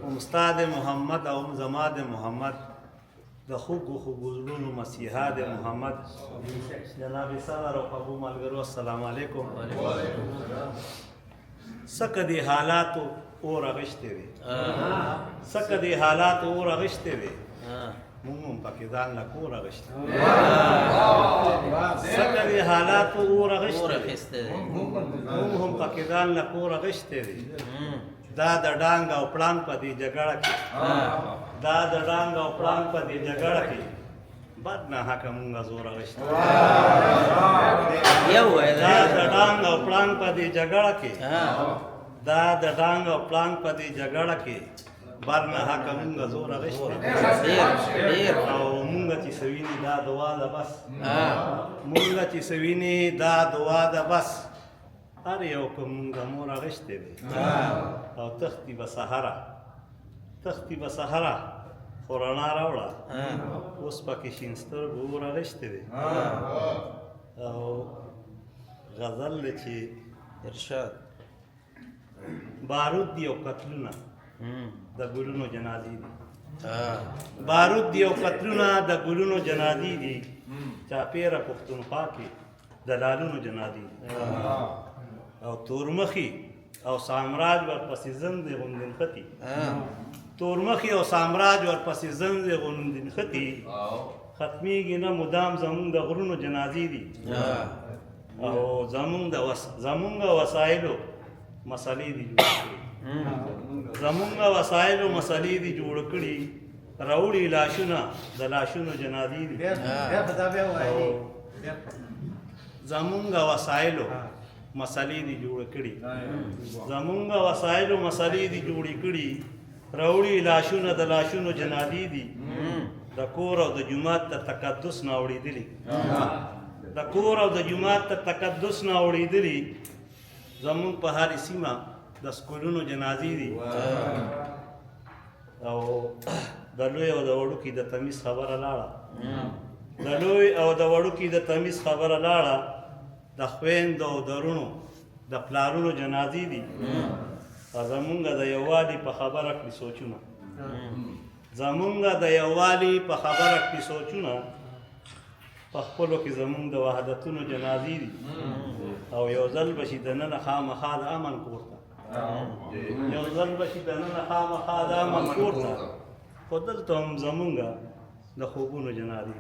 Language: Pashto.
استاد محمد او زماد محمد د خوږو زړونو مسیحا د محمد جناب صدر او ابو ملګرو السلام علیکم. سکه دی حالاتو اور اغشته وي سکه دی حالاتو اور اغشته وي مونږ هم پکې ځان له کور اغشته سکه دی حالاتو اور اغشته مونږ هم پکې ځان له کور اغشته وي دا د ډانګ او پړانګ په دې جګړه کې دا د ډانګ او پړانګ په دې جګړه کې بد نه حق مونږه زور اغشته دا د ډانګ او پړانګ په دې جګړه کې دا د ډانګ او پړانګ په دې جګړه کې بد نه حق مونږه زور اغشته او مونږه چې سویني دا دعا ده بس مونږه چې سویني دا دعا ده بس هر یو که مونږه مور اغشتی دی او تختی به سهره خو رڼا راوړه اوس پکې شین سترګو اور اغشتی دی او غزل دی چې ارشاد بارود دی او قتلونه د ګلونو جنازې دي بارود دی او قتلونه د ګلونو جنازې دي چاپېره پښتونخوا کې د لالونو جنازې دي او تورمخي او سامراج ورپسې زند غوندین خطي تورمخي او سامراج ورپسې زند غوندین خطي ختمیږي نه مدام زمونږ د غرونو جنازې دي او زمونږ وسایلو مسلې دي زمونږ وسایلو مسلې دي جوړ کړي راوړي لاشونه د لاشونو جنازې دي زمونږ وسایلو مسلې دي جوړ کړي زمونږ وسایلو مسلې دي جوړې کړي راوړي لاشونه د لاشونو جنازې دي د کور او د جومات ته تقدس نه اورېدلي د کور او د جومات ته تقدس نه اورېدلي زمونږ په هرې سیمه د سکولونو جنازې دي او د لوی او د وړوکي د تمیز خبره لاړه د لوی او د وړوکي د تمیز خبره لاړه د خویندو او درونو د پلارونو جنازې دي زمونږ د یووالي په خبره کړي سوچونه زمونږ د یووالي په خبره کړي سوچونه په خپلو کې زمونږ د وحدتونو جنازې دي او یو ځل به شي دننه خامخا د امن کور ته یو ځل به شي دننه خامخا د امن کور ته خو دلته هم زمونږ د خوبونو جنازې دي